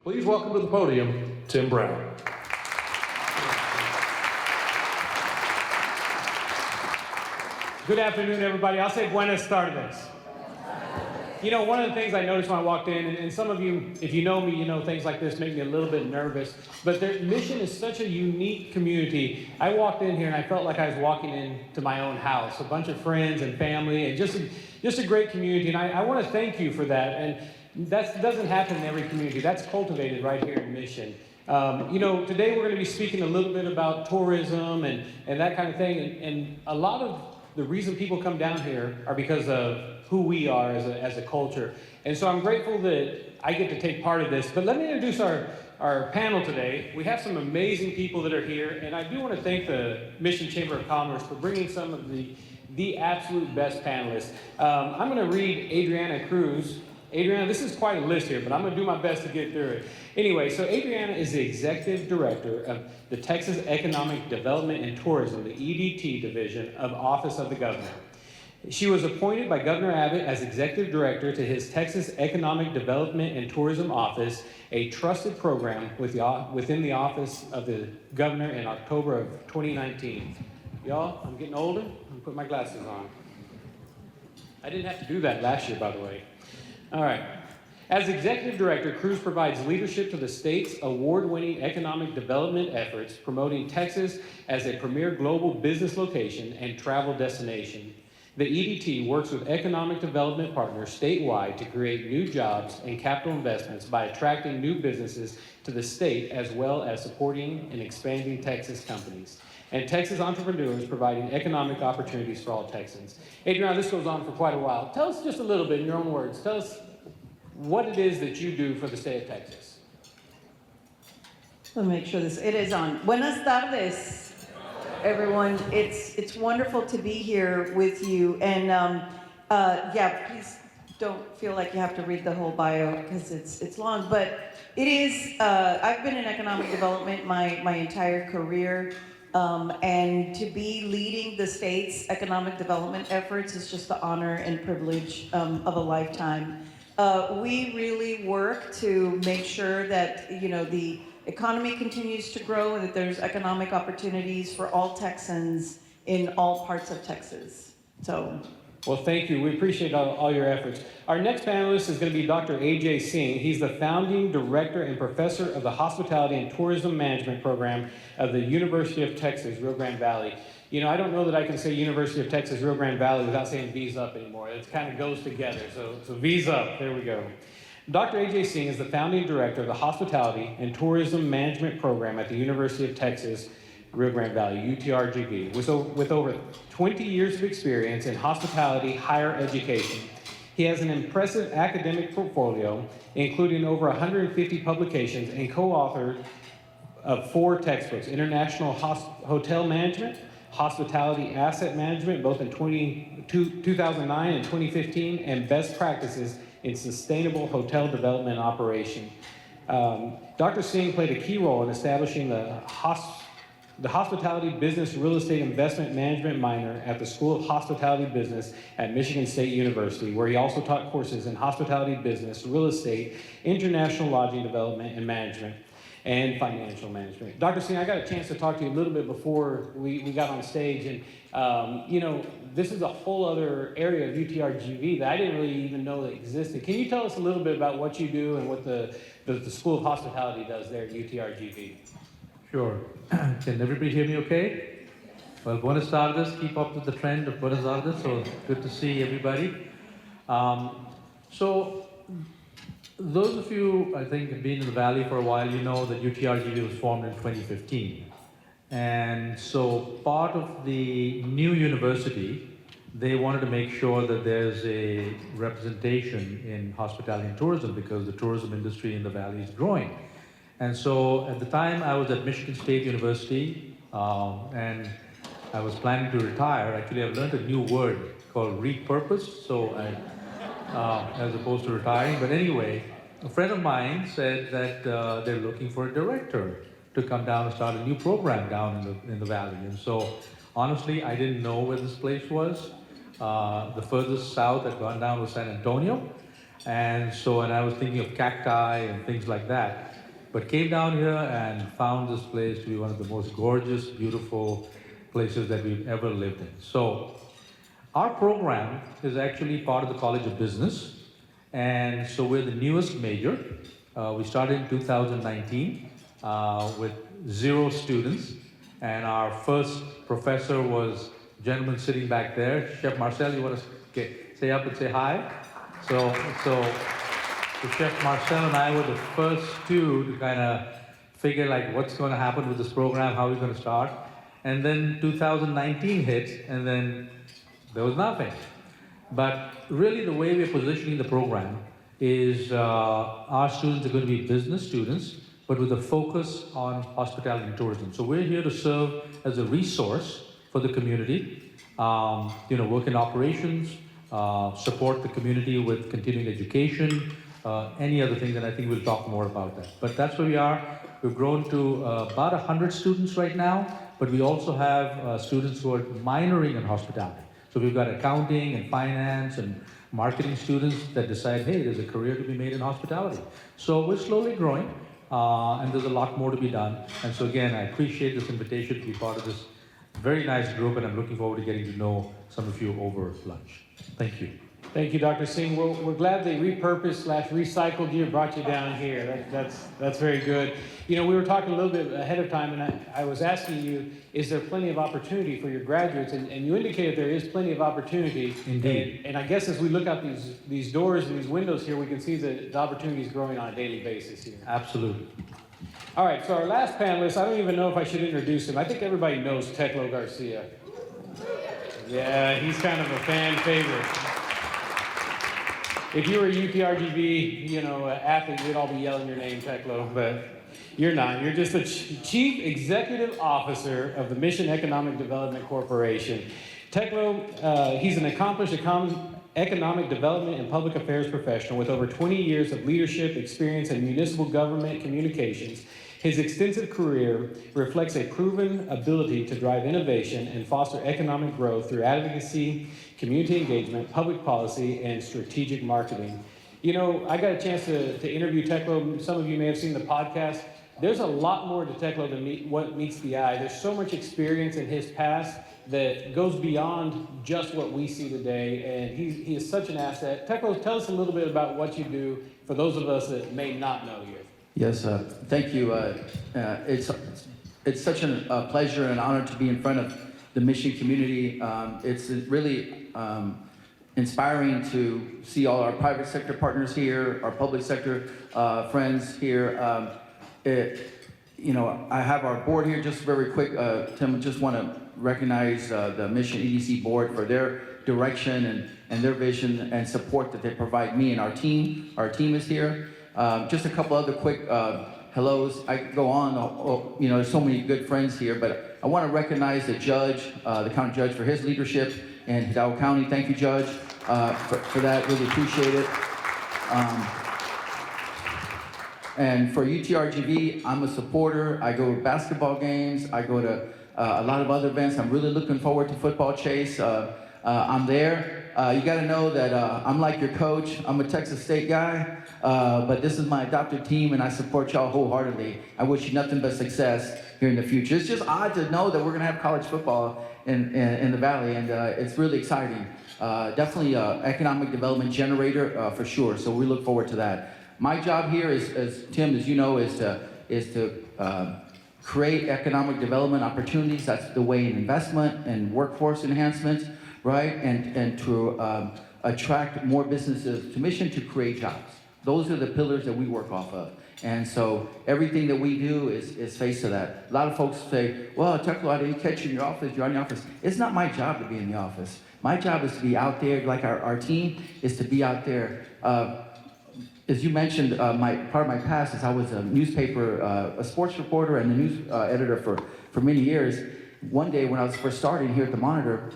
Please welcome to the podium, Tim Brown. Good afternoon, everybody. I'll say Buenas Tardes. You know, one of the things I noticed when I walked in, and some of you, if you know me, you know things like this make me a little bit nervous, but their mission is such a unique community. I walked in here and I felt like I was walking into my own house, a bunch of friends and family, and just a great community, and I want to thank you for that. And that doesn't happen in every community. That's cultivated right here in Mission. You know, today we're going to be speaking a little bit about tourism and that kind of thing, and a lot of the reason people come down here are because of who we are as a culture. And so I'm grateful that I get to take part of this. But let me introduce our panel today. We have some amazing people that are here, and I do want to thank the Mission Chamber of Commerce for bringing some of the absolute best panelists. I'm going to read Adriana Cruz. Adriana, this is quite a list here, but I'm going to do my best to get through it. Anyway, so Adriana is the Executive Director of the Texas Economic Development and Tourism, the EDT division of Office of the Governor. She was appointed by Governor Abbott as Executive Director to his Texas Economic Development and Tourism Office, a trusted program within the Office of the Governor in October of 2019. Y'all, I'm getting older. I'm going to put my glasses on. I didn't have to do that last year, by the way. All right. As Executive Director, Cruz provides leadership to the state's award-winning economic development efforts, promoting Texas as a premier global business location and travel destination. The EDT works with economic development partners statewide to create new jobs and capital investments by attracting new businesses to the state, as well as supporting and expanding Texas companies and Texas entrepreneurs, providing economic opportunities for all Texans. Adriana, this goes on for quite a while. Tell us just a little bit in your own words. Tell us what it is that you do for the state of Texas. Let me make sure it is on. Buenas tardes, everyone. It's wonderful to be here with you. And yeah, please don't feel like you have to read the whole bio because it's long. But it is. I've been in economic development my entire career. And to be leading the state's economic development efforts is just the honor and privilege of a lifetime. We really work to make sure that, you know, the economy continues to grow and that there's economic opportunities for all Texans in all parts of Texas. Well, thank you. We appreciate all your efforts. Our next panelist is going to be Dr. A.J. Singh. He's the founding director and professor of the Hospitality and Tourism Management program of the University of Texas, Rio Grande Valley. You know, I don't know that I can say University of Texas, Rio Grande Valley without saying V's up anymore. It kind of goes together. So V's up. There we go. Dr. A.J. Singh is the founding director of the Hospitality and Tourism Management program at the University of Texas, Rio Grande Valley, UT-RGV, with over 20 years of experience in hospitality higher education. He has an impressive academic portfolio, including over 150 publications, and co-authored of 4 textbooks: International Hotel Management, Hospitality Asset Management, both in 2009 and 2015, and Best Practices in Sustainable Hotel Development and Operation. Dr. Singh played a key role in establishing the Hospitality Business Real Estate Investment Management minor at the School of Hospitality Business at Michigan State University, where he also taught courses in hospitality business, real estate, international lodging development and management, and financial management. Dr. Singh, I got a chance to talk to you a little bit before we got on stage, and you know, this is a whole other area of UT-RGV that I didn't really even know that existed. Can you tell us a little bit about what you do and what the School of Hospitality does there at UT-RGV? Sure. Can everybody hear me okay? Well, Buenas Tardes, keep up with the trend of Buenas Tardes, so good to see everybody. So, those of you, I think, have been in the Valley for a while, you know that UT-RGV was formed in 2015. And so, part of the new university, they wanted to make sure that there's a representation in hospitality and tourism because the tourism industry in the Valley is growing. And so at the time I was at Michigan State University and I was planning to retire. Actually, I've learned a new word called repurposed, so as opposed to retiring. But anyway, a friend of mine said that they're looking for a director to come down and start a new program down in the Valley. And so honestly, I didn't know where this place was. The furthest south I'd gone down was San Antonio. And I was thinking of cacti and things like that. But came down here and found this place to be one of the most gorgeous, beautiful places that we've ever lived in. So our program is actually part of the College of Business. And so we're the newest major. We started in 2019 with 0 students. And our first professor was a gentleman sitting back there. Chef Marcel, you want to say up and say hi? So Chef Marcel and I were the first two to kind of figure like what's going to happen with this program, how we're going to start. And then 2019 hit, and then there was nothing. But really the way we're positioning the program is our students are going to be business students, but with a focus on hospitality and tourism. So we're here to serve as a resource for the community, work in operations, support the community with continuing education, any other things, and I think we'll talk more about that. But that's where we are. We've grown to about 100 students right now, but we also have students who are minoring in hospitality. So we've got accounting and finance and marketing students that decide, hey, there's a career to be made in hospitality. So we're slowly growing, and there's a lot more to be done. And so again, I appreciate this invitation to be part of this very nice group, and I'm looking forward to getting to know some of you over lunch. Thank you. Thank you, Dr. Singh. We're glad they repurposed/recycled you, brought you down here. That's very good. We were talking a little bit ahead of time, and I was asking you, is there plenty of opportunity for your graduates? And you indicated there is plenty of opportunity. Indeed. And I guess as we look out these doors and these windows here, we can see the opportunity is growing on a daily basis here. Absolutely. All right, so our last panelist, I don't even know if I should introduce him. I think everybody knows Teclo Garcia. Yeah, he's kind of a fan favorite. If you were a UT-RGV, athlete, we'd all be yelling your name, Teclo, but you're not. You're just the Chief Executive Officer of the Mission Economic Development Corporation. Teclo, he's an accomplished economic development and public affairs professional with over 20 years of leadership experience in municipal government communications. His extensive career reflects a proven ability to drive innovation and foster economic growth through advocacy, community engagement, public policy, and strategic marketing. I got a chance to interview Teclo. Some of you may have seen the podcast. There's a lot more to Teclo than what meets the eye. There's so much experience in his past that goes beyond just what we see today, and he is such an asset. Teclo, tell us a little bit about what you do for those of us that may not know you. Yes, thank you. It's such a pleasure and honor to be in front of the Mission community. It's really inspiring to see all our private sector partners here, our public sector friends here. I have our board here. Just very quick, Tim, I just want to recognize the Mission EDC board for their direction and their vision and support that they provide me and our team. Our team is here. Just a couple other quick hellos. I could go on. There's so many good friends here, but I want to recognize the judge, the county judge, for his leadership in Hidalgo County. Thank you, Judge, for that. Really appreciate it. And for UT-RGV, I'm a supporter. I go to basketball games. I go to a lot of other events. I'm really looking forward to Football Chase. I'm there. You got to know that I'm like your coach. I'm a Texas State guy, but this is my adopted team, and I support y'all wholeheartedly. I wish you nothing but success here in the future. It's just odd to know that we're going to have college football in the Valley, and it's really exciting. Definitely an economic development generator for sure, so we look forward to that. My job here is, as Tim, as you know, is to create economic development opportunities. That's the way in investment and workforce enhancement, right? And to attract more businesses to Mission to create jobs. Those are the pillars that we work off of. And so everything that we do is faced to that. A lot of folks say, well, Teclo, I didn't catch you in your office, you're in the office. It's not my job to be in the office. My job is to be out there, like our team is to be out there. As you mentioned, part of my past is I was a newspaper, a sports reporter and a news editor for many years. One day when I was first starting here at the Monitor,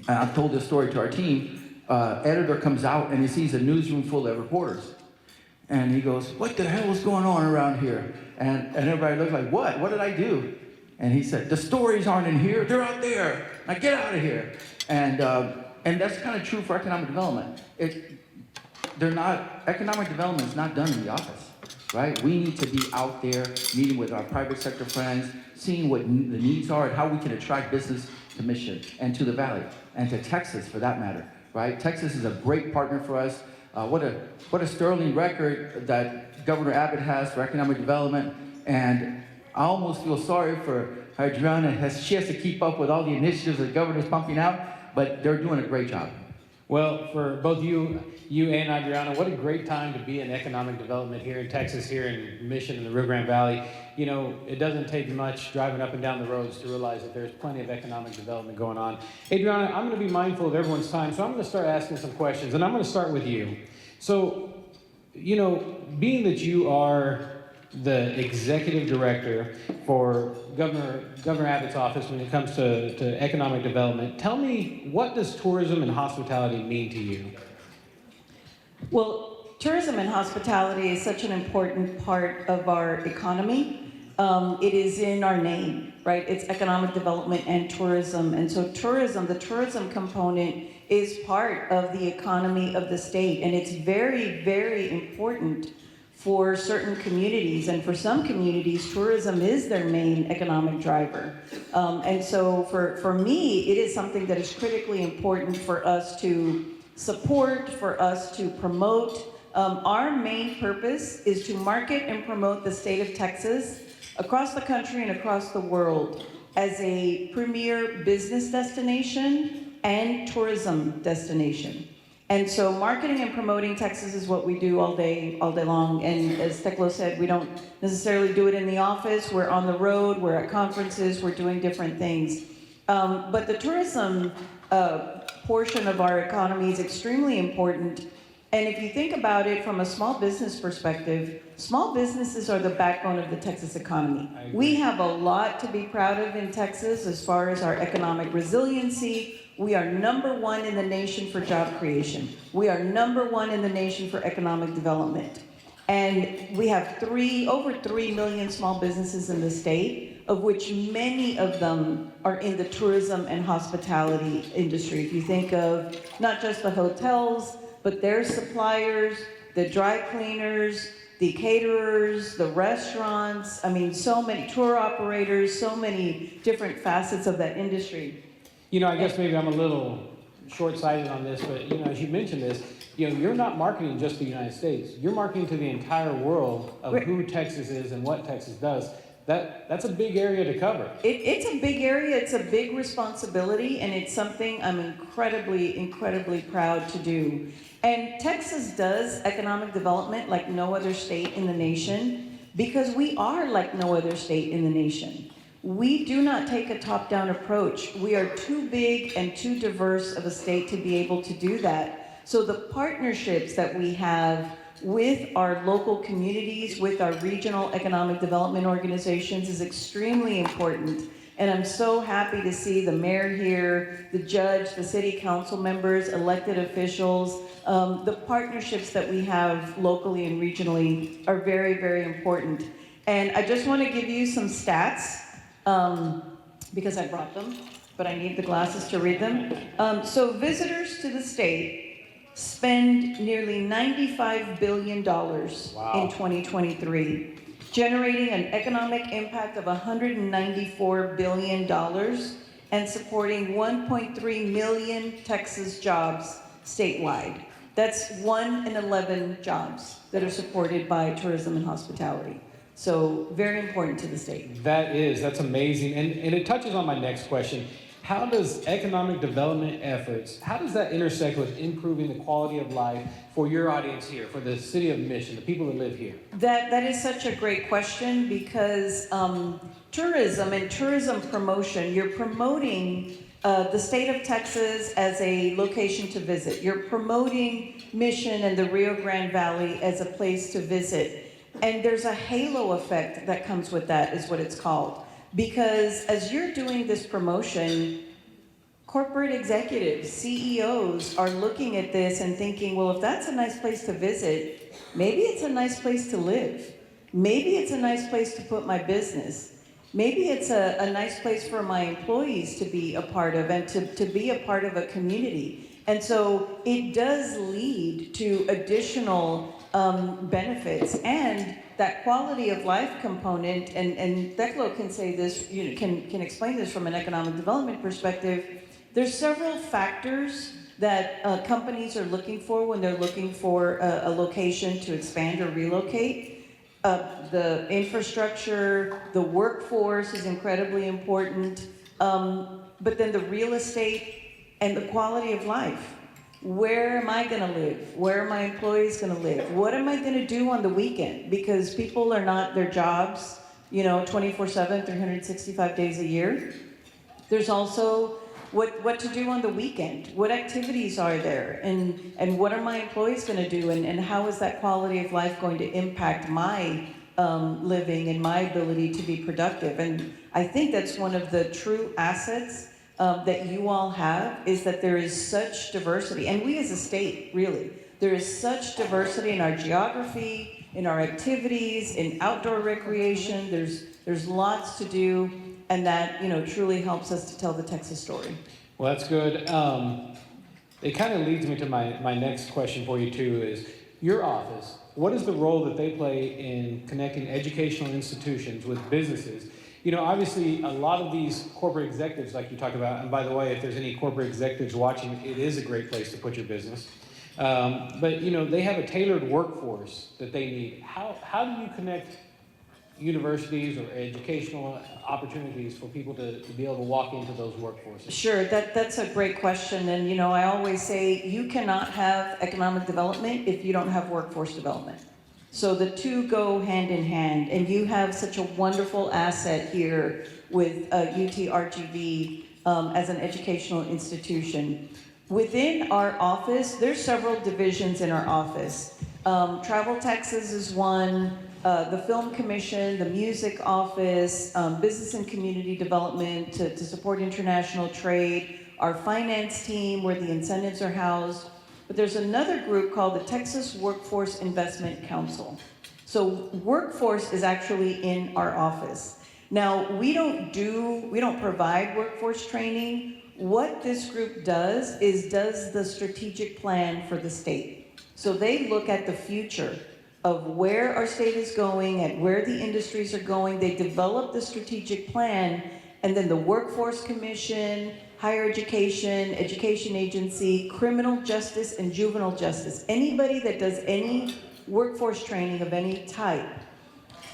I've told this story to our team, editor comes out and he sees a newsroom full of reporters. And he goes, what the hell is going on around here? And everybody looked like, what? What did I do? And he said, the stories aren't in here, they're out there. Now get out of here. And that's kind of true for economic development. economic development is not done in the office, right? We need to be out there meeting with our private sector friends, seeing what the needs are and how we can attract business to Mission and to the Valley and to Texas for that matter, right? Texas is a great partner for us. What a sterling record that Governor Abbott has for economic development, and I almost feel sorry for Adriana. She has to keep up with all the initiatives the governor's pumping out, but they're doing a great job. Well, for both you and Adriana, what a great time to be in economic development here in Texas, here in Mission and the Rio Grande Valley. You know, it doesn't take much driving up and down the roads to realize that there's plenty of economic development going on. Adriana, I'm going to be mindful of everyone's time, so I'm going to start asking some questions, and I'm going to start with you. So, you know, being that you are the executive director for Governor Abbott's office when it comes to economic development, tell me, what does tourism and hospitality mean to you? Well, tourism and hospitality is such an important part of our economy. It is in our name, right? It's economic development and tourism. And so tourism, the tourism component is part of the economy of the state. And it's very, very important for certain communities. And for some communities, tourism is their main economic driver. And so for me, it is something that is critically important for us to support, for us to promote. Our main purpose is to market and promote the state of Texas across the country and across the world as a premier business destination and tourism destination. And so marketing and promoting Texas is what we do all day long. And as Teclo said, we don't necessarily do it in the office. We're on the road, we're at conferences, we're doing different things. But the tourism portion of our economy is extremely important. And if you think about it from a small business perspective, small businesses are the backbone of the Texas economy. We have a lot to be proud of in Texas as far as our economic resiliency. We are #1 in the nation for job creation. We are #1 in the nation for economic development. And we have over 3 million small businesses in the state, of which many of them are in the tourism and hospitality industry. If you think of not just the hotels, but their suppliers, the dry cleaners, the caterers, the restaurants, I mean, so many tour operators, so many different facets of that industry. You know, I guess maybe I'm a little short-sighted on this, but, you know, as you mentioned this, you know, you're not marketing just the United States. You're marketing to the entire world of who Texas is and what Texas does. That's a big area to cover. It's a big area, it's a big responsibility, and it's something I'm incredibly, incredibly proud to do. And Texas does economic development like no other state in the nation, because we are like no other state in the nation. We do not take a top-down approach. We are too big and too diverse of a state to be able to do that. So the partnerships that we have with our local communities, with our regional economic development organizations is extremely important. And I'm so happy to see the mayor here, the judge, the city council members, elected officials. The partnerships that we have locally and regionally are very, very important. And I just want to give you some stats, because I brought them, but I need the glasses to read them. So visitors to the state spend nearly $95 billion in 2023, generating an economic impact of $194 billion and supporting 1.3 million Texas jobs statewide. That's 1 in 11 jobs that are supported by tourism and hospitality. So very important to the state. That's amazing. And it touches on my next question. How does economic development efforts, how does that intersect with improving the quality of life for your audience here, for the city of Mission, the people that live here? That is such a great question, because tourism and tourism promotion, you're promoting the state of Texas as a location to visit. You're promoting Mission and the Rio Grande Valley as a place to visit. And there's a halo effect that comes with that, is what it's called. Because as you're doing this promotion, corporate executives, CEOs are looking at this and thinking, well, if that's a nice place to visit, maybe it's a nice place to live. Maybe it's a nice place to put my business. Maybe it's a nice place for my employees to be a part of and to be a part of a community. And so it does lead to additional benefits and that quality of life component, and Teclo can say this, can explain this from an economic development perspective. There's several factors that companies are looking for when they're looking for a location to expand or relocate. The infrastructure, the workforce is incredibly important, but then the real estate and the quality of life. Where am I gonna live? Where are my employees gonna live? What am I gonna do on the weekend? Because people are not their jobs, 24/7, 365 days a year. There's also what to do on the weekend. What activities are there? And what are my employees gonna do? And how is that quality of life going to impact my living and my ability to be productive? And I think that's one of the true assets that you all have, is that there is such diversity, and we as a state, really, there is such diversity in our geography, in our activities, in outdoor recreation. There's lots to do, and that truly helps us to tell the Texas story. Well, that's good. It kind of leads me to my next question for you too, is your office, what is the role that they play in connecting educational institutions with businesses? Obviously, a lot of these corporate executives, like you talked about, and by the way, if there's any corporate executives watching, it is a great place to put your business. But, they have a tailored workforce that they need. How do you connect universities or educational opportunities for people to be able to walk into those workforces? Sure, that's a great question. And, I always say you cannot have economic development if you don't have workforce development. So the two go hand in hand, and you have such a wonderful asset here with UT-RGV as an educational institution. Within our office, there's several divisions in our office. Travel taxes is one, the Film Commission, the Music Office, Business and Community Development to support international trade, our finance team where the incentives are housed. But there's another group called the Texas Workforce Investment Council. So workforce is actually in our office. Now, we don't provide workforce training. What this group does the strategic plan for the state. So they look at the future of where our state is going and where the industries are going. They develop the strategic plan, and then the Workforce Commission, Higher Education, Education Agency, Criminal Justice, and Juvenile Justice. Anybody that does any workforce training of any type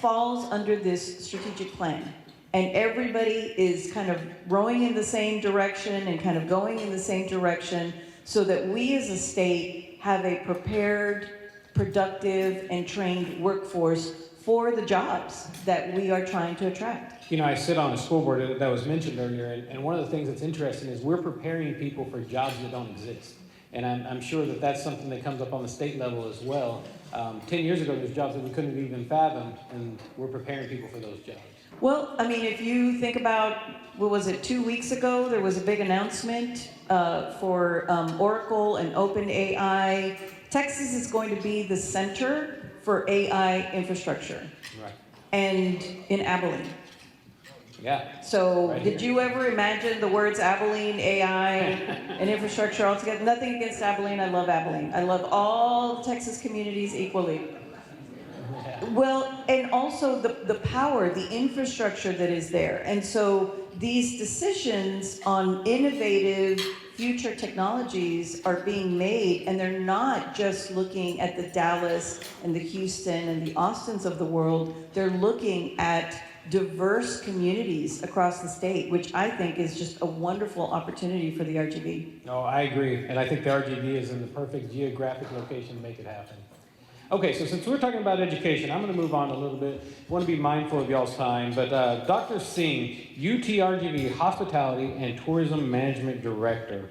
falls under this strategic plan. And everybody is kind of rowing in the same direction and kind of going in the same direction so that we as a state have a prepared, productive, and trained workforce for the jobs that we are trying to attract. I sit on a school board that was mentioned earlier, and one of the things that's interesting is we're preparing people for jobs that don't exist. And I'm sure that that's something that comes up on the state level as well. 10 years ago, there's jobs that we couldn't even fathom, and we're preparing people for those jobs. Well, if you think about, 2 weeks ago, there was a big announcement for Oracle and OpenAI. Texas is going to be the center for AI infrastructure. Right. And in Abilene. Yeah. So right did you ever imagine the words Abilene, AI, and infrastructure all together? Nothing against Abilene. I love Abilene. I love all the Texas communities equally. Yeah. Well, and also the power, the infrastructure that is there. And so these decisions on innovative future technologies are being made, and they're not just looking at the Dallas and the Houston and the Austins of the world. They're looking at diverse communities across the state, which I think is just a wonderful opportunity for the RGV. No, I agree. And I think the RGV is in the perfect geographic location to make it happen. Okay, so since we're talking about education, I'm going to move on a little bit. I want to be mindful of y'all's time, but Dr. Singh, UT-RGV Hospitality and Tourism Management Director.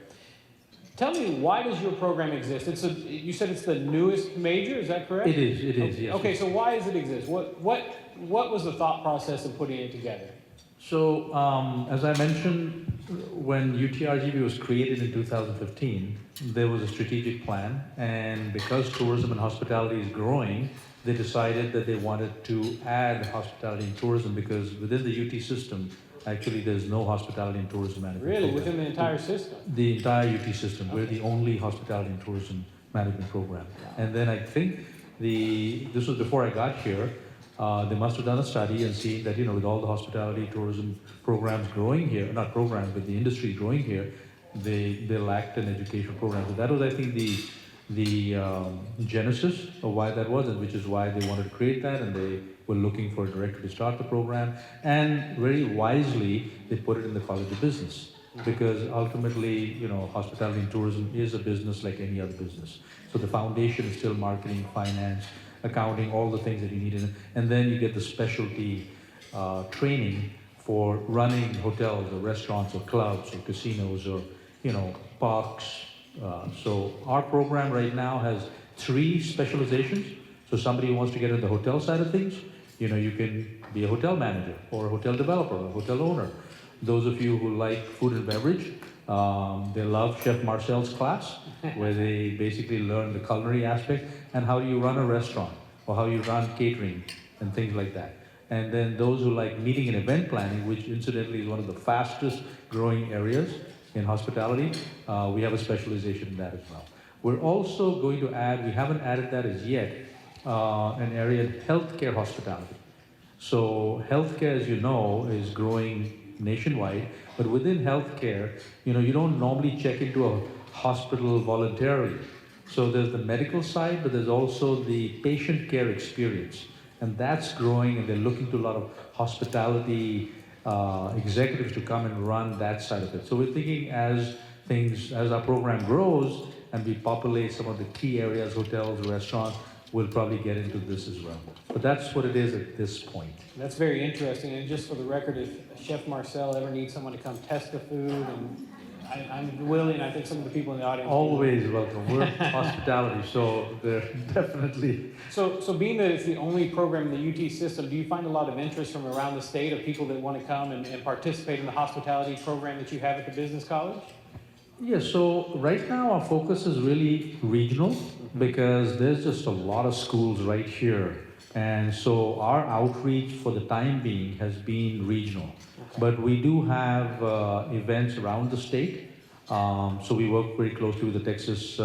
Tell me, why does your program exist? You said it's the newest major, is that correct? It is, yes. Okay, so why does it exist? What was the thought process of putting it together? So, as I mentioned, when UT-RGV was created in 2015, there was a strategic plan, and because tourism and hospitality is growing, they decided that they wanted to add hospitality and tourism, because within the UT system, actually there's no hospitality and tourism management Really, program. within the entire system? The entire UT system. We're the only hospitality and tourism management program. And then I think this was before I got here, they must have done a study and seen that, with all the hospitality, tourism programs growing here, not programs, but the industry growing here, they lacked an education program. So that was, I think, the genesis of why that was, and which is why they wanted to create that, and they were looking for a director to start the program. And very wisely, they put it in the College of Business, because ultimately, hospitality and tourism is a business like any other business. So the foundation is still marketing, finance, accounting, all the things that you need in it. And then you get the specialty training for running hotels or restaurants or clubs or casinos or, parks. So our program right now has 3 specializations. So somebody who wants to get into the hotel side of things, you can be a hotel manager or a hotel developer or a hotel owner. Those of you who like food and beverage, they love Chef Marcel's class, where they basically learn the culinary aspect and how you run a restaurant or how you run catering and things like that. And then those who like meeting and event planning, which incidentally is one of the fastest growing areas in hospitality, we have a specialization in that as well. We're also going to add, we haven't added that as yet, an area in healthcare hospitality. So healthcare, as you know, is growing nationwide, but within healthcare, you don't normally check into a hospital voluntarily. So there's the medical side, but there's also the patient care experience. And that's growing, and they're looking to a lot of hospitality executives to come and run that side of it. So we're thinking as our program grows and we populate some of the key areas, hotels, restaurants, we'll probably get into this as well. But that's what it is at this point. That's very interesting. And just for the record, if Chef Marcel ever needs someone to come test the food, and I'm willing, I think some of the people in the audience. Always welcome. We're hospitality, so they're definitely. So being that it's the only program in the UT system, do you find a lot of interest from around the state of people that want to come and participate in the hospitality program that you have at the business college? Yeah, so right now our focus is really regional, because there's just a lot of schools right here. And so our outreach for the time being has been regional. Okay. But we do have events around the state. So we work very closely with the Texas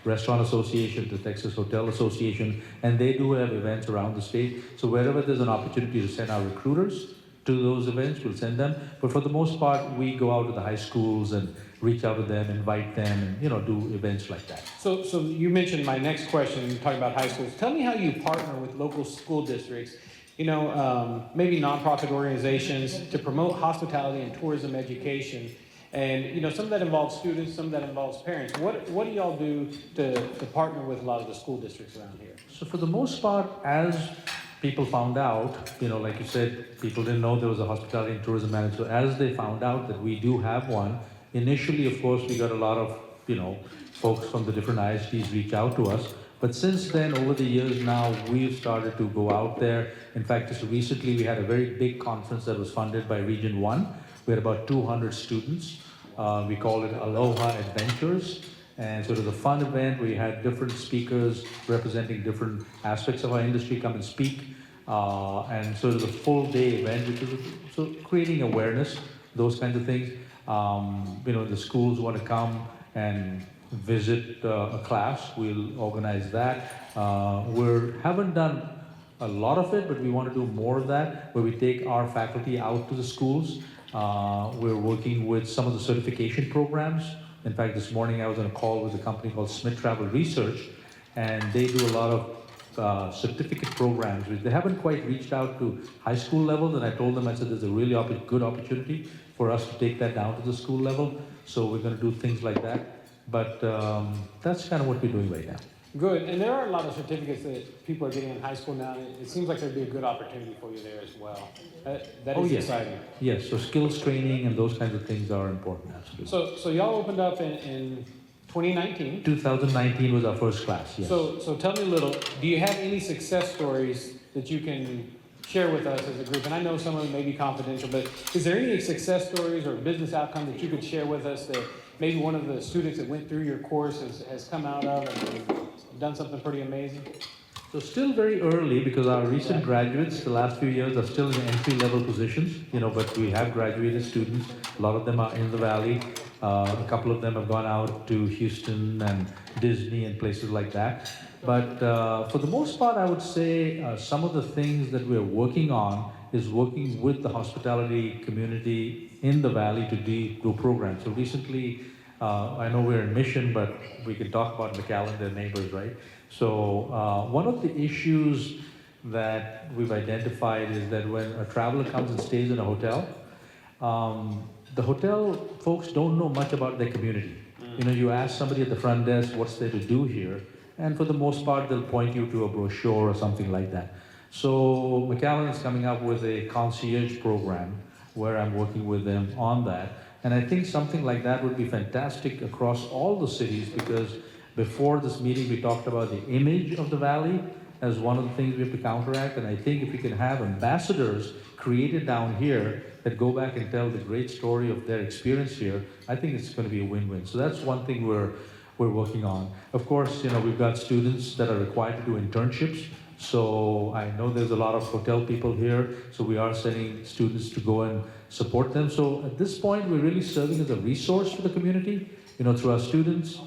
Restaurant Association, the Texas Hotel Association, and they do have events around the state. So wherever there's an opportunity to send our recruiters to those events, we'll send them. But for the most part, we go out to the high schools and reach out to them, invite them, and do events like that. So you mentioned my next question, talking about high schools. Tell me how you partner with local school districts, maybe nonprofit organizations to promote hospitality and tourism education. And some of that involves students, some of that involves parents. What do y'all do to partner with a lot of the school districts around here? So for the most part, as people found out, like you said, people didn't know there was a hospitality and tourism manager. So as they found out that we do have one, initially, of course, we got a lot of, folks from the different ISDs reach out to us. But since then, over the years now, we've started to go out there. In fact, just recently, we had a very big conference that was funded by Region 1. We had about 200 students. We called it Aloha Adventures. And so it was a fun event. We had different speakers representing different aspects of our industry come and speak. And so it was a full day event, which was so creating awareness, those kinds of things. The schools want to come and visit a class, we'll organize that. We haven't done a lot of it, but we want to do more of that, where we take our faculty out to the schools. We're working with some of the certification programs. In fact, this morning I was on a call with a company called Smith Travel Research, and they do a lot of certificate programs. They haven't quite reached out to high school levels, and I told them, I said, there's a really good opportunity for us to take that down to the school level. So we're going to do things like that. But that's kind of what we're doing right now. Good. And there are a lot of certificates that people are getting in high school now. It seems like there'd be a good opportunity for you there as well. That is exciting. Yes, so skills training and those kinds of things are important, absolutely. So y'all opened up in 2019. 2019 was our first class, yes. So tell me a little, do you have any success stories that you can share with us as a group? And I know some of them may be confidential, but is there any success stories or business outcome that you could share with us that maybe one of the students that went through your course has come out of and done something pretty amazing? So still very early because our recent graduates, the last few years, are still in entry-level positions, but we have graduated students. A lot of them are in the Valley. A couple of them have gone out to Houston and Disney and places like that. But for the most part, I would say some of the things that we're working on is working with the hospitality community in the Valley to do programs. So recently, I know we're in Mission, but we can talk about McAllen, their neighbors, right? So one of the issues that we've identified is that when a traveler comes and stays in a hotel, the hotel folks don't know much about their community. You ask somebody at the front desk what's there to do here, and for the most part, they'll point you to a brochure or something like that. So McAllen is coming up with a concierge program where I'm working with them on that. And I think something like that would be fantastic across all the cities, because before this meeting, we talked about the image of the Valley as one of the things we have to counteract. And I think if we can have ambassadors created down here that go back and tell the great story of their experience here, I think it's going to be a win-win. So that's one thing we're working on. Of course, we've got students that are required to do internships. So I know there's a lot of hotel people here, so we are sending students to go and support them. So at this point, we're really serving as a resource for the community, through our students,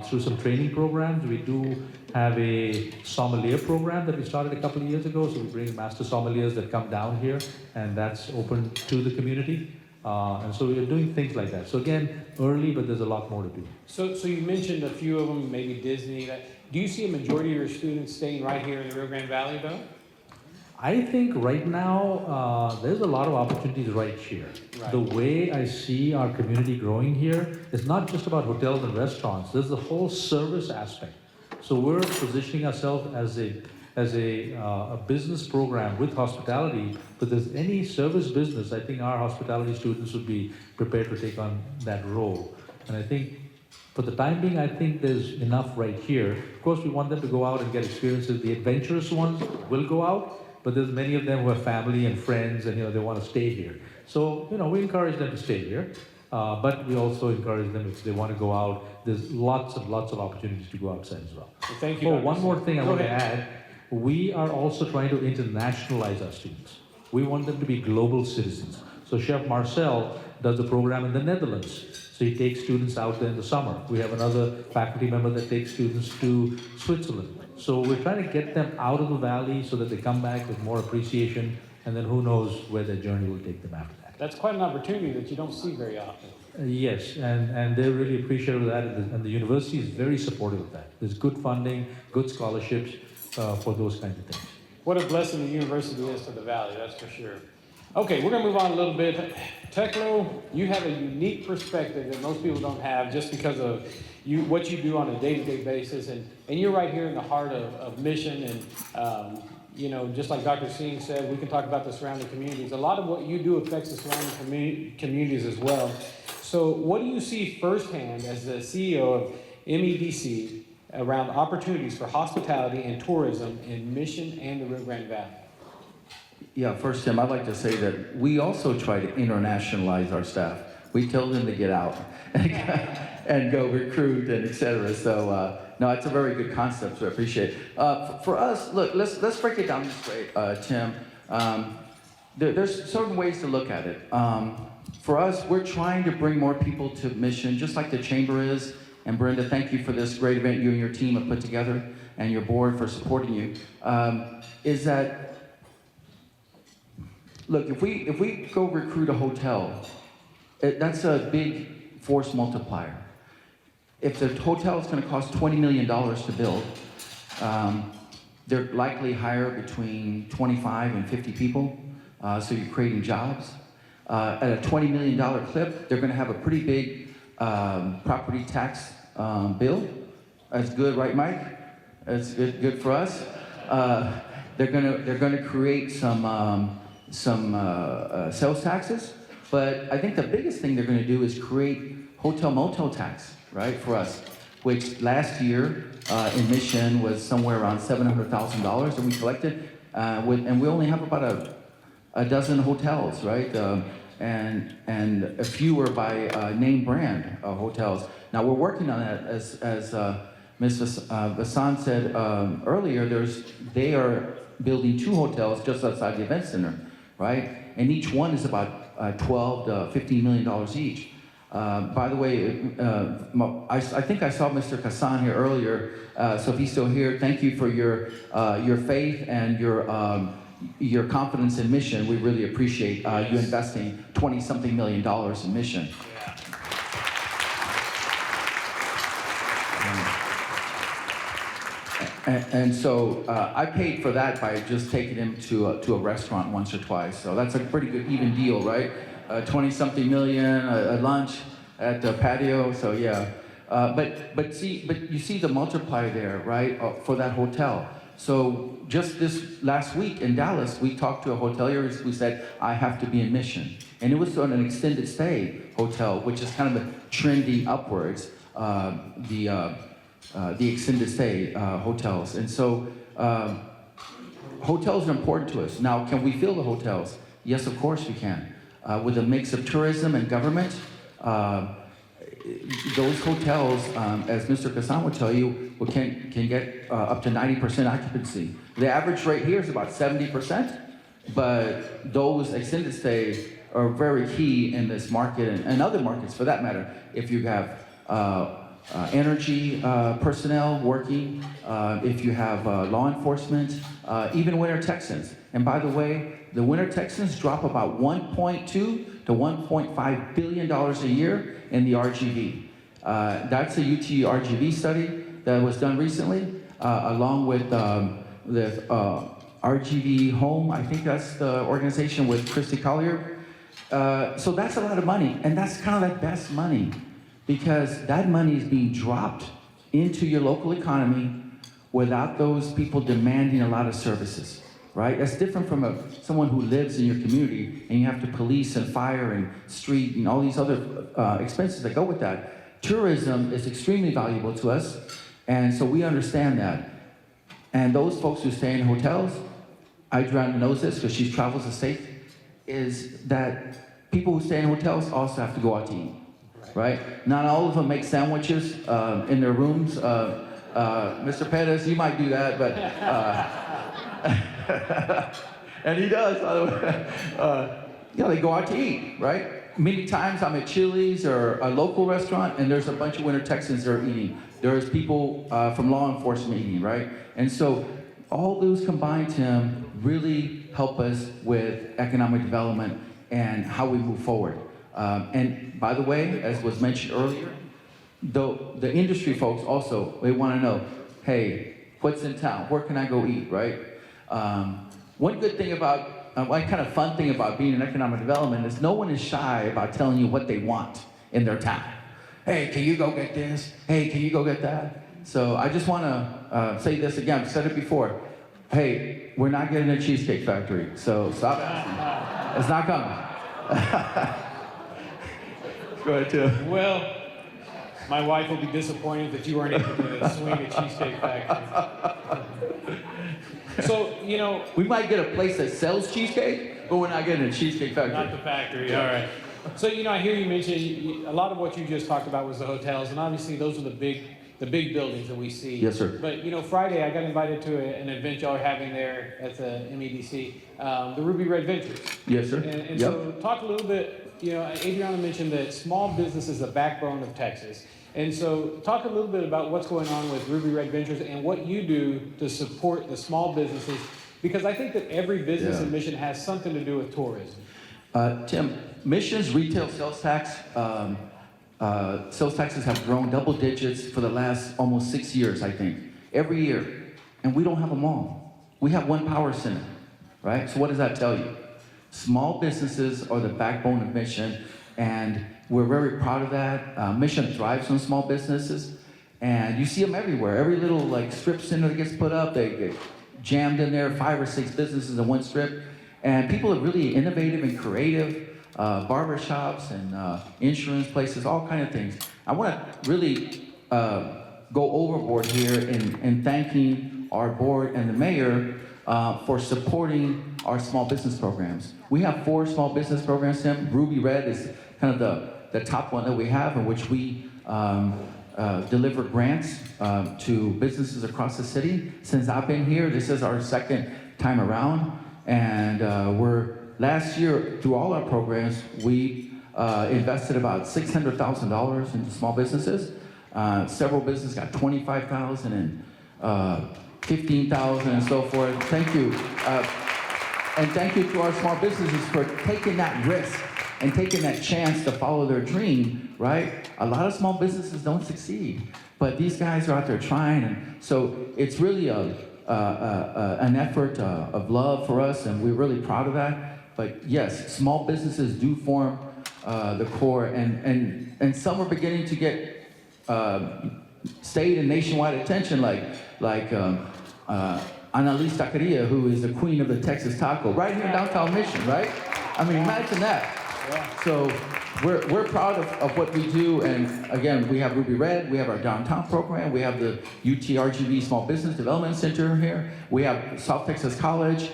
through some training programs. We do have a sommelier program that we started a couple of years ago. So we bring master sommeliers that come down here, and that's open to the community. And so we're doing things like that. So again, early, but there's a lot more to do. So you mentioned a few of them, maybe Disney. Do you see a majority of your students staying right here in the Rio Grande Valley, though? I think right now, there's a lot of opportunities right here. Right. The way I see our community growing here is not just about hotels and restaurants. There's the whole service aspect. So we're positioning ourselves as a business program with hospitality, but there's any service business, I think our hospitality students would be prepared to take on that role. And I think for the time being, I think there's enough right here. Of course, we want them to go out and get experiences. The adventurous ones will go out, but there's many of them who have family and friends, and they want to stay here. So we encourage them to stay here, but we also encourage them if they want to go out. There's lots and lots of opportunities to go outside as well. Thank you. Oh, one more thing I want to add. We are also trying to internationalize our students. We want them to be global citizens. So Chef Marcel does a program in the Netherlands. So he takes students out there in the summer. We have another faculty member that takes students to Switzerland. So we're trying to get them out of the Valley so that they come back with more appreciation, and then who knows where their journey will take them after that. That's quite an opportunity that you don't see very often. Yes, and they're really appreciative of that, and the university is very supportive of that. There's good funding, good scholarships for those kinds of things. What a blessing the university is to the Valley, that's for sure. Okay, we're going to move on a little bit. Teclo, you have a unique perspective that most people don't have just because of what you do on a day-to-day basis. And you're right here in the heart of Mission. And, just like Dr. Singh said, we can talk about the surrounding communities. A lot of what you do affects the surrounding communities as well. So what do you see firsthand as the CEO of MEDC around opportunities for hospitality and tourism in Mission and the Rio Grande Valley? Yeah, first, Tim, I'd like to say that we also try to internationalize our staff. We tell them to get out and go recruit and et cetera. So, no, it's a very good concept, so I appreciate it. For us, look, let's break it down this way, Tim. There's certain ways to look at it. For us, we're trying to bring more people to Mission, just like the Chamber is. And Brenda, thank you for this great event you and your team have put together, and your board for supporting you. Is that, look, if we go recruit a hotel, that's a big force multiplier. If the hotel is going to cost $20 million to build, they're likely hire between 25 and 50 people, so you're creating jobs. At a $20 million clip, they're going to have a pretty big property tax bill. That's good, right, Mike? That's good for us. They're gonna create some sales taxes, but I think the biggest thing they're going to do is create hotel-motel tax, right, for us, which last year in Mission was somewhere around $700,000 that we collected, and we only have about a dozen hotels, right, and a few are by name brand hotels. Now we're working on that as Ms. Vassan said earlier, they are building 2 hotels just outside the event center, right? And each one is about $12 to $15 million each. By the way, I think I saw Mr. Kassan here earlier, so if he's still here, thank you for your faith and your confidence in mission. We really appreciate you investing 20-something million in mission. And so I paid for that by just taking him to a restaurant once or twice. So that's a pretty good even deal, right? 20-something million, a lunch at the patio. So yeah, but you see the multiplier there, right? For that hotel. So just this last week in Dallas, we talked to a hotelier who said, I have to be in mission. And it was on an extended stay hotel, which is kind of a trending upwards, the extended stay hotels. And so hotels are important to us. Now, can we fill the hotels? Yes, of course we can. With a mix of tourism and government, those hotels, as Mr. Kassan would tell you, can get up to 90% occupancy. The average rate here is about 70%, but those extended stays are very key in this market and other markets for that matter. If you have energy personnel working, if you have law enforcement, even winter Texans. And by the way, the winter Texans drop about $1.2 to $1.5 billion a year in the RGV. That's a UT-RGV study that was done recently, along with the RGV Home. I think that's the organization with Christy Collier. So that's a lot of money, and that's kind of like best money, because that money is being dropped into your local economy without those people demanding a lot of services, right? That's different from someone who lives in your community and you have to police and fire and street and all these other expenses that go with that. Tourism is extremely valuable to us, and so we understand that. And those folks who stay in hotels, Adriana knows this because she travels the state, is that people who stay in hotels also have to go out to eat. Right? Not all of them make sandwiches in their rooms. Mr. Pettis, you might do that, but and he does, by the way. They go out to eat, right? Many times I'm at Chili's or a local restaurant, and there's a bunch of winter Texans that are eating. There's people from law enforcement eating, right? And so all those combined, Tim, really help us with economic development and how we move forward. And by the way, as was mentioned earlier, the industry folks also, they want to know, hey, what's in town? Where can I go eat, right? One good thing about, one kind of fun thing about being in economic development is no one is shy about telling you what they want in their town. Hey, can you go get this? Hey, can you go get that? So I just want to say this again, I've said it before. Hey, we're not getting a Cheesecake Factory, so stop asking. It's not coming. Go ahead, Tim. Well, my wife will be disappointed that you weren't able to swing a Cheesecake Factory. So, we might get a place that sells cheesecake, but we're not getting a Cheesecake Factory. Not the factory, all right. So, I hear you mention, a lot of what you just talked about was the hotels, and obviously those are the big buildings that we see. Yes, sir. But, Friday I got invited to an event y'all are having there at the MEDC, the Ruby Red Ventures. Yes, sir. And so talk a little bit, Adriana mentioned that small business is the backbone of Texas. And so talk a little bit about what's going on with Ruby Red Ventures and what you do to support the small businesses, because I think that every business in Mission has something to do with tourism. Tim, Mission's retail sales tax, sales taxes have grown double digits for the last almost 6 years, I think, every year. And we don't have them all. We have one power center, right? So what does that tell you? Small businesses are the backbone of Mission, and we're very proud of that. Mission thrives on small businesses, and you see them everywhere. Every little strip center that gets put up, they get jammed in there, 5 or 6 businesses in one strip. And people are really innovative and creative, barbershops and insurance places, all kind of things. I want to really go overboard here in thanking our board and the mayor for supporting our small business programs. We have 4 small business programs, Tim. Ruby Red is kind of the top one that we have, in which we deliver grants to businesses across the city. Since I've been here, this is our second time around, and last year through all our programs we invested about $600,000 into small businesses. Several businesses got $25,000 and $15,000 and so forth. Thank you. And thank you to our small businesses for taking that risk and taking that chance to follow their dream, right? A lot of small businesses don't succeed, but these guys are out there trying, and so it's really an effort of love for us, and we're really proud of that. But yes, small businesses do form the core, and some are beginning to get state and nationwide attention, like Annalise Taqueria, who is the queen of the Texas taco, right here in downtown Mission, right? I mean, imagine that. Yeah. So we're proud of what we do, and again, we have Ruby Red, we have our downtown program, we have the UT-RGV Small Business Development Center here, we have South Texas College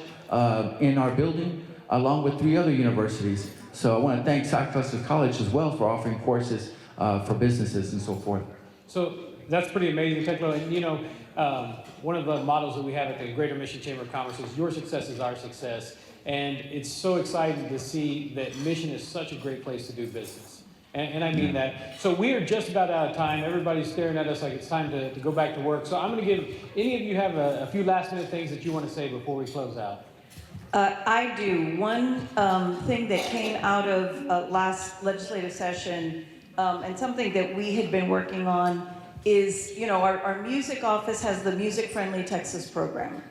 in our building, along with 3 other universities. So I want to thank South Texas College as well for offering courses for businesses and so forth. So that's pretty amazing, Teclo. And you know, one of the models that we have at the Greater Mission Chamber of Commerce is your success is our success. And it's so exciting to see that Mission is such a great place to do business. And I mean that. So we are just about out of time. Everybody's staring at us like it's time to go back to work. So I'm going to give, any of you have a few last minute things that you want to say before we close out? I do. One thing that came out of last legislative session, and something that we had been working on, is, you know, our music office has the Music Friendly Texas program,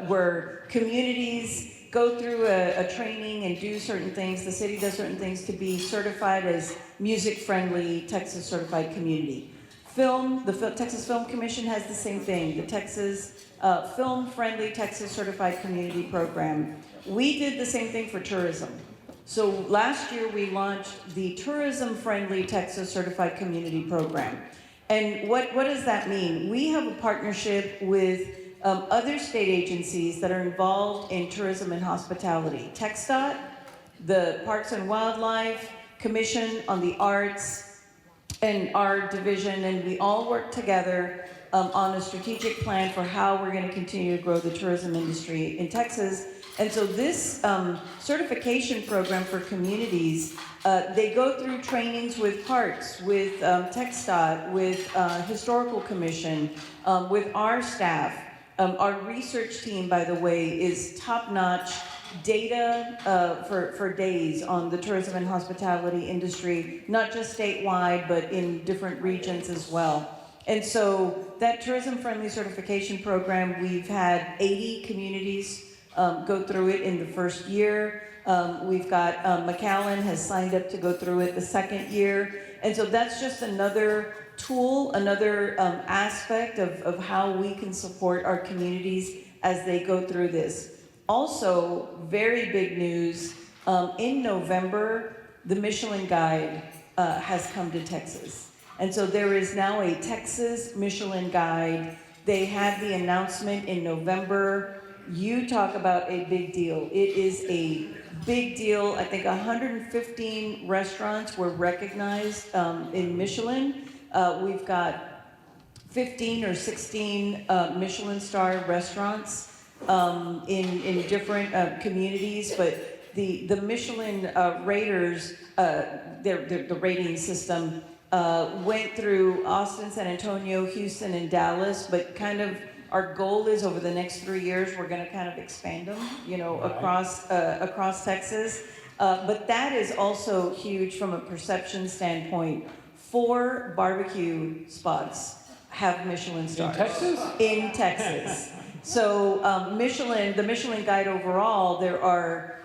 where communities go through a training and do certain things. The city does certain things to be certified as Music Friendly Texas Certified Community. The Texas Film Commission has the same thing, the Texas Film Friendly Texas Certified Community Program. We did the same thing for tourism. So last year we launched the Tourism Friendly Texas Certified Community Program. And what does that mean? We have a partnership with other state agencies that are involved in tourism and hospitality. TxDOT, the Parks and Wildlife Commission on the Arts, and our division, and we all work together on a strategic plan for how we're going to continue to grow the tourism industry in Texas. And so this certification program for communities, they go through trainings with parks, with TxDOT, with Historical Commission, with our staff. Our research team, by the way, is top-notch data for days on the tourism and hospitality industry, not just statewide, but in different regions as well. And so that tourism-friendly certification program, we've had 80 communities go through it in the first year. We've got McAllen has signed up to go through it the second year. And so that's just another tool, another aspect of how we can support our communities as they go through this. Also, very big news, in November, the Michelin Guide has come to Texas. And so there is now a Texas Michelin Guide. They had the announcement in November. You talk about a big deal. It is a big deal. I think 115 restaurants were recognized in Michelin. We've got 15 or 16 Michelin star restaurants in different communities, but the Michelin raters, the rating system went through Austin, San Antonio, Houston, and Dallas, but kind of our goal is over the next 3 years, we're going to kind of expand them, you know, across Texas. But that is also huge from a perception standpoint. 4 barbecue spots have Michelin stars. In Texas? In Texas. So Michelin, the Michelin Guide overall, there are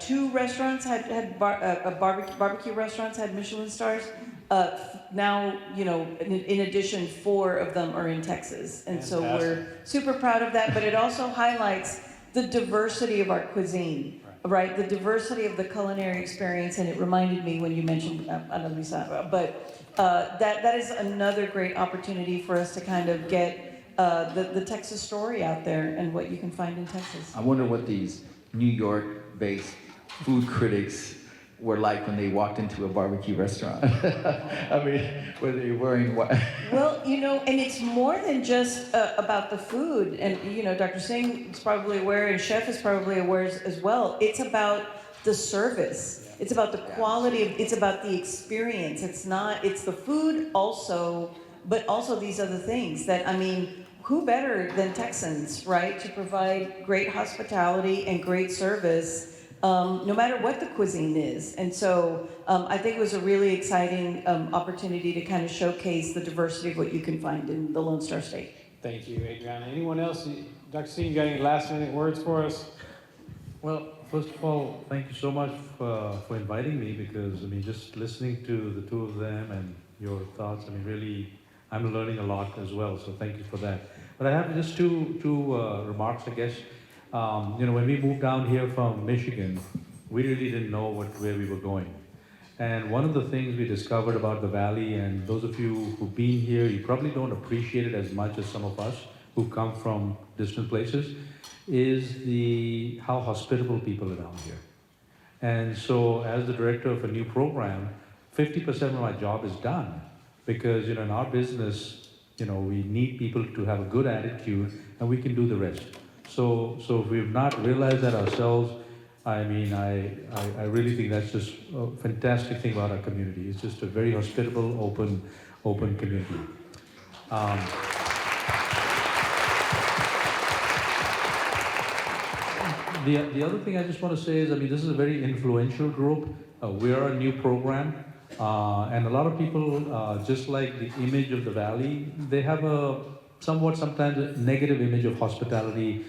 2 restaurants had barbecue restaurants had Michelin stars. Now, you know, in addition, 4 of them are in Texas. And so we're super proud of that, but it also highlights the diversity of our cuisine, right? The diversity of the culinary experience, and it reminded me when you mentioned Annalisa, but that is another great opportunity for us to kind of get the Texas story out there and what you can find in Texas. I wonder what these New York-based food critics were like when they walked into a barbecue restaurant. I mean, were they wearing what? Well, and it's more than just about the food. And, Dr. Singh is probably aware, and Chef is probably aware as well. It's about the service. It's about the quality it's about the experience. It's the food also, but also these other things that, who better than Texans, right, to provide great hospitality and great service, no matter what the cuisine is. And so I think it was a really exciting opportunity to kind of showcase the diversity of what you can find in the Lone Star State. Thank you, Adriana. Anyone else? Dr. Singh, you got any last minute words for us? Well, first of all, thank you so much for inviting me, because just listening to the two of them and your thoughts, really, I'm learning a lot as well. So thank you for that. But I have just two remarks, I guess. When we moved down here from Michigan, we really didn't know where we were going. And one of the things we discovered about the Valley, and those of you who've been here, you probably don't appreciate it as much as some of us who come from distant places, is how hospitable people are down here. And so as the director of a new program, 50% of my job is done, because in our business, we need people to have a good attitude, and we can do the rest. So if we've not realized that ourselves, I really think that's just a fantastic thing about our community. It's just a very hospitable, open community. The other thing I just want to say is, this is a very influential group. We are a new program, and a lot of people, just like the image of the Valley, they have a sometimes a negative image of hospitality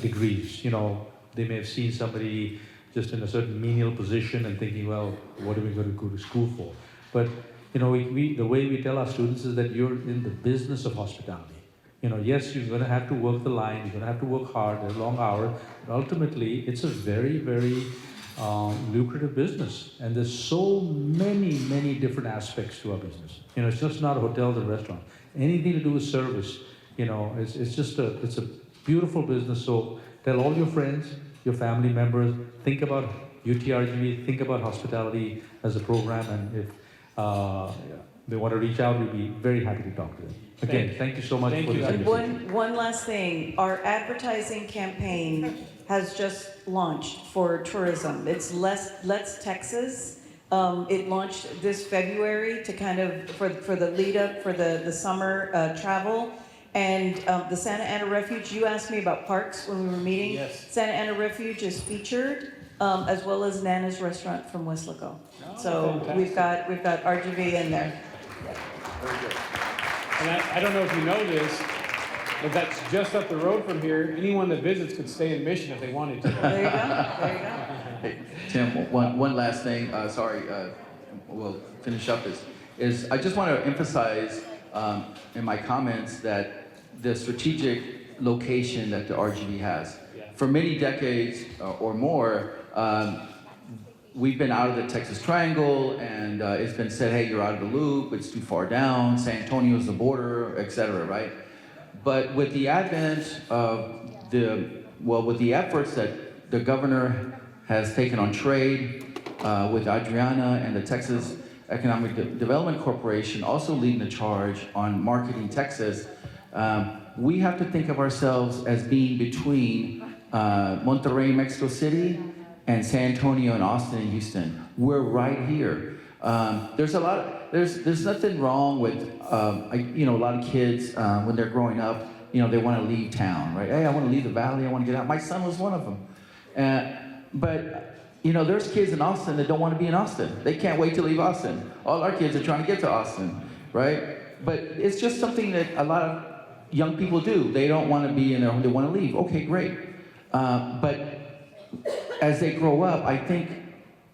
degrees. They may have seen somebody just in a certain menial position and thinking, well, what are we going to go to school for? But the way we tell our students is that you're in the business of hospitality. Yes, you're going to have to work the line, you're going to have to work hard, there's long hours, but ultimately it's a very, very lucrative business. And there's so many different aspects to our business. It's just not hotels and restaurants. Anything to do with service, it's a beautiful business. So tell all your friends, your family members, think about UT-RGV, think about hospitality as a program, and if they want to reach out, we'll be very happy to talk to them. Again, thank you so much for this invitation. One last thing, our advertising campaign has just launched for tourism. It's Let's Texas. It launched this February to kind of, for the lead up for the summer travel. And the Santa Ana Refuge, you asked me about parks when we were meeting. Yes. Santa Ana Refuge is featured, as well as Nana's Restaurant from Westlaco. So fantastic. we've got RGV in there. Very good. And I don't know if you know this, but that's just up the road from here. Anyone that visits could stay in Mission if they wanted to. There you go. Hey, Tim, one last thing. We'll finish up is I just want to emphasize in my comments that the strategic location that the RGV has. Yeah. For many decades or more, we've been out of the Texas Triangle, and it's been said, hey, you're out of the loop, it's too far down, San Antonio's the border, etc., right? But with the advent of with the efforts that the governor has taken on trade, with Adriana and the Texas Economic Development Corporation also leading the charge on marketing Texas, we have to think of ourselves as being between Monterrey, Mexico City, and San Antonio and Austin and Houston. We're right here. There's nothing wrong with, a lot of kids, when they're growing up, they want to leave town, right? Hey, I want to leave the Valley, I want to get out. My son was one of them. But there's kids in Austin that don't want to be in Austin. They can't wait to leave Austin. All our kids are trying to get to Austin, right? But it's just something that a lot of young people do. They don't want to be in their home, they want to leave. Okay, great. But as they grow up, I think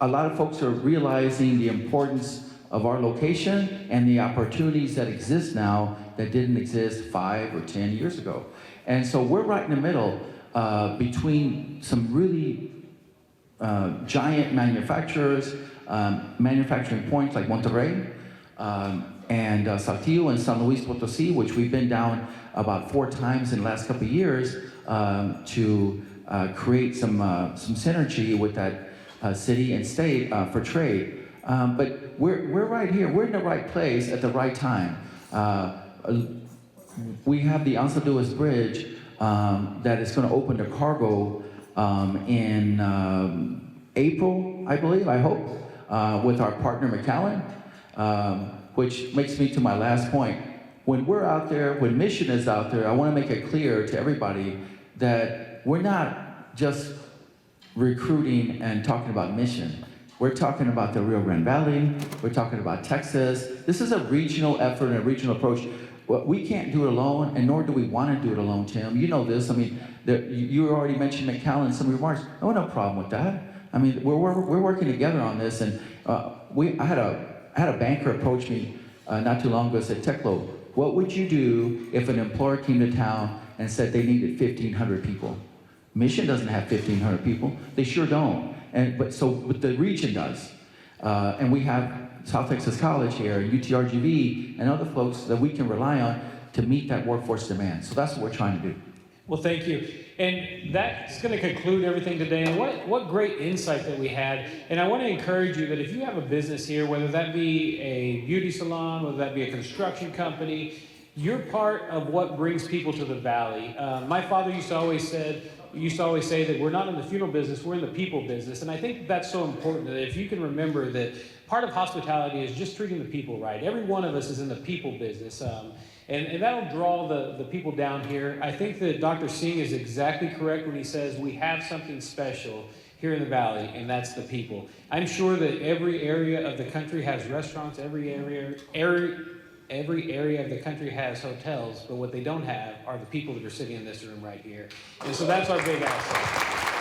a lot of folks are realizing the importance of our location and the opportunities that exist now that didn't exist 5 or 10 years ago. And so we're right in the middle between some really giant manufacturers, manufacturing points like Monterrey, and Saltillo and San Luis Potosí, which we've been down about 4 times in the last couple of years to create some synergy with that city and state for trade. But we're right here. We're in the right place at the right time. We have the Anza Duas Bridge that is going to open to cargo in April, I believe, I hope, with our partner McAllen, which makes me to my last point. When we're out there, when Mission is out there, I want to make it clear to everybody that we're not just recruiting and talking about Mission. We're talking about the Rio Grande Valley. We're talking about Texas. This is a regional effort and a regional approach. Well, we can't do it alone, and nor do we want to do it alone, Tim. You know this. I mean, you already mentioned McAllen in some remarks. No problem with that. I mean, we're working together on this, and I had a banker approach me not too long ago and said, Teclo, what would you do if an employer came to town and said they needed 1,500 people? Mission doesn't have 1,500 people. They sure don't. But the region does. And we have South Texas College here, UT-RGV, and other folks that we can rely on to meet that workforce demand. So that's what we're trying to do. Well, thank you. And that's going to conclude everything today. And what great insight that we had. And I want to encourage you that if you have a business here, whether that be a beauty salon, whether that be a construction company, you're part of what brings people to the valley. My father used to always say that we're not in the funeral business, we're in the people business. And I think that's so important that if you can remember that part of hospitality is just treating the people right. Every one of us is in the people business. And that'll draw the people down here. I think that Dr. Singh is exactly correct when he says we have something special here in the Valley, and that's the people. I'm sure that every area of the country has restaurants, every area of the country has hotels, but what they don't have are the people that are sitting in this room right here. And so that's our big asset.